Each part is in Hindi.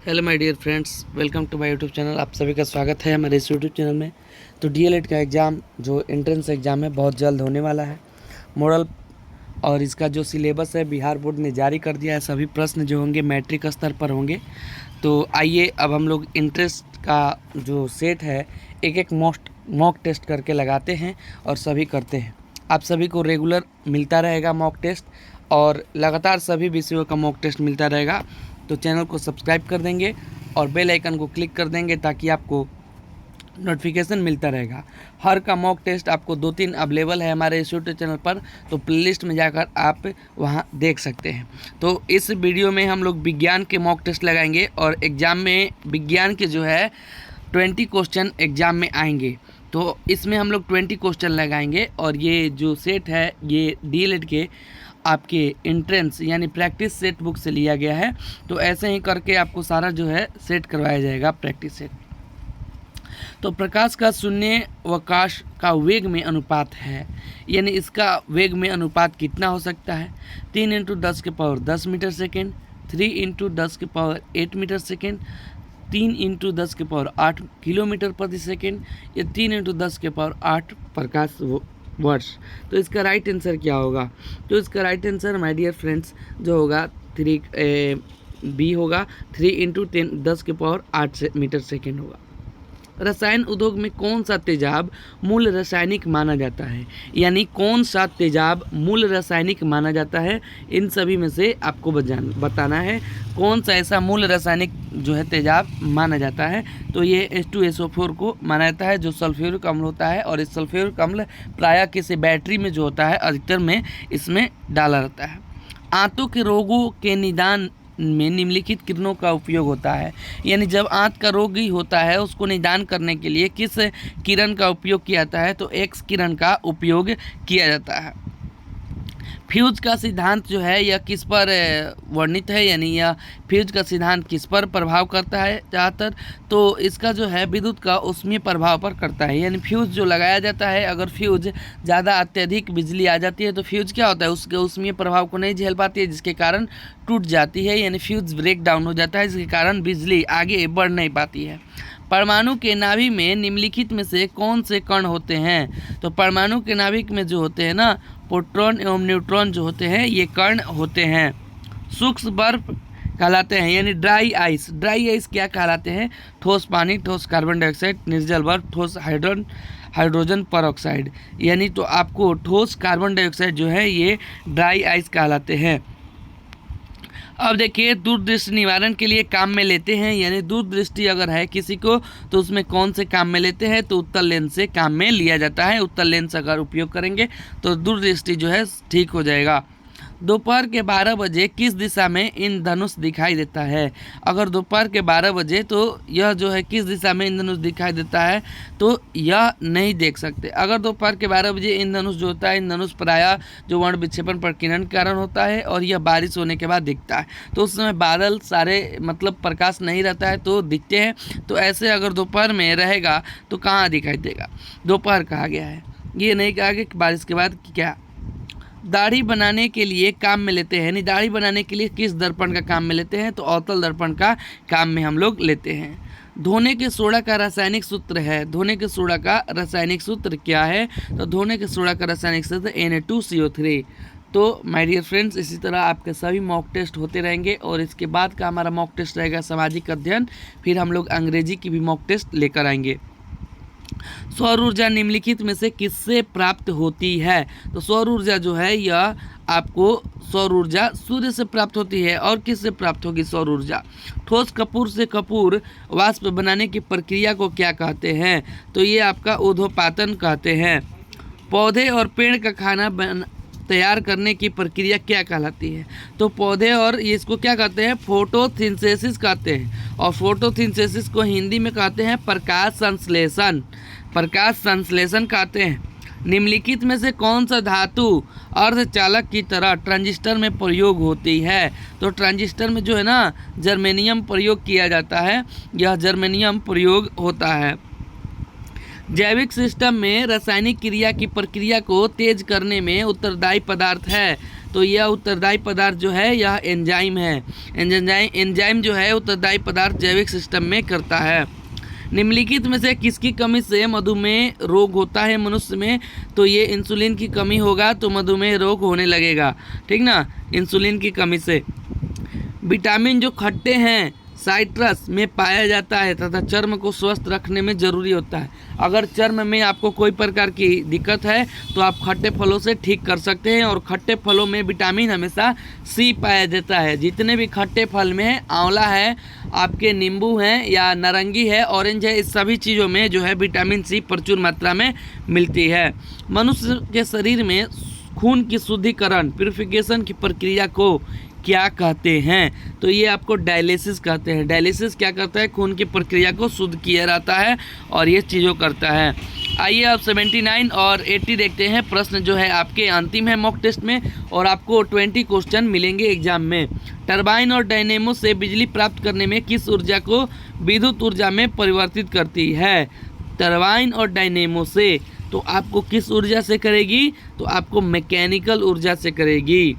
Hello my dear friends, welcome to my YouTube channel. आप सभी का स्वागत है हमारे इस यूट्यूब चैनल में। तो डीएलएड का एग्ज़ाम जो एंट्रेंस एग्ज़ाम है बहुत जल्द होने वाला है। मॉडल और इसका जो सिलेबस है बिहार बोर्ड ने जारी कर दिया है। सभी प्रश्न जो होंगे मैट्रिक स्तर पर होंगे। तो आइए अब हम लोग इंटरेस्ट का जो सेट है एक एक मॉक टेस्ट करके लगाते हैं और सभी करते हैं। आप सभी को रेगुलर मिलता रहेगा मॉक टेस्ट और लगातार सभी विषयों का मॉक टेस्ट मिलता रहेगा। तो चैनल को सब्सक्राइब कर देंगे और बेल आइकन को क्लिक कर देंगे ताकि आपको नोटिफिकेशन मिलता रहेगा। हर का मॉक टेस्ट आपको 2-3 अवेलेबल है हमारे इस यूट्यूब चैनल पर, तो प्लेलिस्ट में जाकर आप वहां देख सकते हैं। तो इस वीडियो में हम लोग विज्ञान के मॉक टेस्ट लगाएंगे और एग्ज़ाम में विज्ञान के जो है 20 क्वेश्चन एग्ज़ाम में आएंगे। तो इसमें हम लोग 20 क्वेश्चन लगाएंगे और ये जो सेट है ये डीएलएड के आपके एंट्रेंस यानी प्रैक्टिस सेट बुक से लिया गया है। तो ऐसे ही करके आपको सारा जो है सेट करवाया जाएगा प्रैक्टिस सेट। तो प्रकाश का शून्यावकाश का वेग में अनुपात है, यानी इसका वेग में अनुपात कितना हो सकता है? 3 × 10⁻10 metre second, 3 × 10⁸ metre second, 3 × 10⁸ kilometre प्रति सेकेंड या 3 × 10⁸ प्रकाश वर्ष। तो इसका राइट आंसर क्या होगा? तो इसका right answer my dear friends जो होगा 3 होगा। 3 × 10⁸ मीटर सेकेंड होगा। रसायन उद्योग में कौन सा तेजाब मूल रासायनिक माना जाता है? यानी कौन सा तेजाब मूल रासायनिक माना जाता है? इन सभी में से आपको बताना है कौन सा ऐसा मूल रासायनिक जो है तेजाब माना जाता है। तो ये H2SO4 को माना जाता है जो सल्फ्यूरिक अम्ल होता है। और इस सल्फ्यूरिक अम्ल प्रायः किसी बैटरी में जो होता है अधिकतर में इसमें डाला रहता है। आंतों के रोगों के निदान में निम्नलिखित किरणों का उपयोग होता है? यानी जब आंत का रोगी होता है उसको निदान करने के लिए किस किरण का उपयोग किया जाता है? तो एक्स किरण का उपयोग किया जाता है। फ्यूज का सिद्धांत जो है यह किस पर वर्णित है? यानी यह फ्यूज का सिद्धांत किस पर प्रभाव करता है ज़्यादातर? तो इसका जो है विद्युत का ऊष्मीय प्रभाव पर करता है। यानी फ्यूज जो लगाया जाता है, अगर फ्यूज ज़्यादा अत्यधिक बिजली आ जाती है तो फ्यूज क्या होता है, उसके ऊष्मीय प्रभाव को नहीं झेल पाती है जिसके कारण टूट जाती है, यानी फ्यूज ब्रेक डाउन हो जाता है जिसके कारण बिजली आगे बढ़ नहीं पाती है। परमाणु के नाभि में निम्नलिखित में से कौन से कण होते हैं? तो परमाणु के नाभिक में जो होते हैं ना, प्रोटॉन एवं न्यूट्रॉन जो होते हैं ये कण होते हैं। सूक्ष्म बर्फ कहलाते हैं, यानी ड्राई आइस। ड्राई आइस क्या कहलाते हैं? ठोस पानी, ठोस कार्बन डाइऑक्साइड, निर्जल बर्फ, ठोस हाइड्रोजन परऑक्साइड। यानी तो आपको ठोस कार्बन डाइऑक्साइड जो है ये ड्राई आइस कहलाते हैं। अब देखिए दूरदृष्टि निवारण के लिए काम में लेते हैं, यानी दूरदृष्टि अगर है किसी को तो उसमें कौन से काम में लेते हैं? तो उत्तल लेंस से काम में लिया जाता है। उत्तल लेंस अगर उपयोग करेंगे तो दूरदृष्टि जो है ठीक हो जाएगा। दोपहर के 12 बजे किस दिशा में इंद्रधनुष दिखाई देता है? अगर दोपहर के 12 बजे तो यह जो है किस दिशा में इंद्रधनुष दिखाई देता है? तो यह नहीं देख सकते। अगर दोपहर के 12 बजे इंद्रधनुष जो होता है, इंद्रधनुष प्रायः जो वर्ण विक्षेपण प्रकीर्णन के कारण होता है और यह बारिश होने के बाद दिखता है। तो उस समय बादल सारे मतलब प्रकाश नहीं रहता है तो दिखते हैं। तो ऐसे अगर दोपहर में रहेगा तो कहाँ दिखाई देगा? दोपहर कहा गया है, ये नहीं कहा गया कि बारिश के बाद क्या। दाढ़ी बनाने के लिए काम में लेते हैं, यानी दाढ़ी बनाने के लिए किस दर्पण का काम में लेते हैं? तो अवतल दर्पण का काम में हम लोग लेते हैं। धोने के सोडा का रासायनिक सूत्र है। धोने के सोडा का रासायनिक सूत्र क्या है? तो धोने के सोडा का रासायनिक सूत्र Na2CO3। तो माय डियर फ्रेंड्स इसी तरह आपके सभी मॉक टेस्ट होते रहेंगे और इसके बाद का हमारा मॉक टेस्ट रहेगा सामाजिक अध्ययन। फिर हम लोग अंग्रेजी की भी मॉक टेस्ट लेकर आएंगे। सौर ऊर्जा निम्नलिखित में से किससे प्राप्त होती है? तो सौर ऊर्जा जो है यह आपको सौर ऊर्जा सूर्य से प्राप्त होती है। और किससे प्राप्त होगी सौर ऊर्जा? ठोस कपूर से कपूर वाष्प बनाने की प्रक्रिया को क्या कहते हैं? तो ये आपका ऊर्ध्वपातन कहते हैं। पौधे और पेड़ का खाना तैयार करने की प्रक्रिया क्या कहलाती है? तो पौधे और ये इसको क्या कहते हैं? फोटोसिंथेसिस कहते हैं। और फोटोसिंथेसिस को हिंदी में कहते हैं प्रकाश संश्लेषण। प्रकाश संश्लेषण कहते हैं। निम्नलिखित में से कौन सा धातु अर्धचालक की तरह ट्रांजिस्टर में प्रयोग होती है? तो ट्रांजिस्टर में जो है ना जर्मेनियम प्रयोग किया जाता है, यह जर्मेनियम प्रयोग होता है। जैविक सिस्टम में रासायनिक क्रिया की प्रक्रिया को तेज करने में उत्तरदायी पदार्थ है। तो यह उत्तरदायी पदार्थ जो है यह एंजाइम है। एंजाइम जो है उत्तरदायी पदार्थ जैविक सिस्टम में करता है। निम्नलिखित में से किसकी कमी से मधुमेह रोग होता है मनुष्य में? तो ये इंसुलिन की कमी होगा तो मधुमेह रोग होने लगेगा, ठीक ना, इंसुलिन की कमी से। विटामिन जो खट्टे हैं साइट्रस में पाया जाता है तथा चर्म को स्वस्थ रखने में ज़रूरी होता है। अगर चर्म में आपको कोई प्रकार की दिक्कत है तो आप खट्टे फलों से ठीक कर सकते हैं। और खट्टे फलों में विटामिन हमेशा सी पाया जाता है। जितने भी खट्टे फल में है, आंवला है, आपके नींबू हैं या नारंगी है, ऑरेंज है, इस सभी चीज़ों में जो है विटामिन सी प्रचुर मात्रा में मिलती है। मनुष्य के शरीर में खून की शुद्धिकरण प्यूरिफिकेशन की प्रक्रिया को क्या कहते हैं? तो ये आपको डायलिसिस कहते हैं। डायलिसिस क्या करता है? खून की प्रक्रिया को शुद्ध किया जाता है और ये चीज़ों करता है। आइए अब 79 और 80 देखते हैं। प्रश्न जो है आपके अंतिम है मॉक टेस्ट में और आपको 20 क्वेश्चन मिलेंगे एग्जाम में। टरबाइन और डायनेमो से बिजली प्राप्त करने में किस ऊर्जा को विद्युत ऊर्जा में परिवर्तित करती है? टरबाइन और डायनेमो से तो आपको किस ऊर्जा से करेगी? तो आपको मैकेनिकल ऊर्जा से करेगी।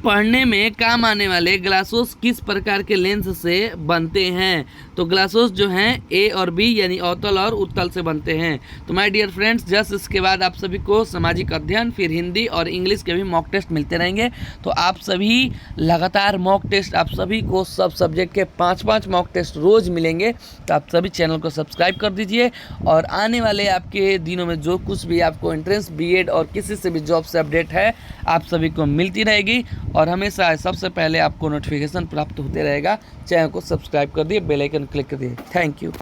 पढ़ने में काम आने वाले ग्लासोस किस प्रकार के लेंस से बनते हैं? तो ग्लासोस जो हैं ए और बी यानी अवतल और उत्तल से बनते हैं। तो माय डियर फ्रेंड्स, जस्ट इसके बाद आप सभी को सामाजिक अध्ययन, फिर हिंदी और इंग्लिश के भी मॉक टेस्ट मिलते रहेंगे। तो आप सभी लगातार मॉक टेस्ट, आप सभी को सब सब्जेक्ट के 5-5 मॉक टेस्ट रोज़ मिलेंगे। तो आप सभी चैनल को सब्सक्राइब कर दीजिए और आने वाले आपके दिनों में जो कुछ भी आपको एंट्रेंस, बीएड और किसी से भी जॉब से अपडेट है आप सभी को मिलती रहेगी और हमेशा सबसे पहले आपको नोटिफिकेशन प्राप्त होते रहेगा। चैनल को सब्सक्राइब कर दिए, बेल आइकन क्लिक कर दिए। Thank you.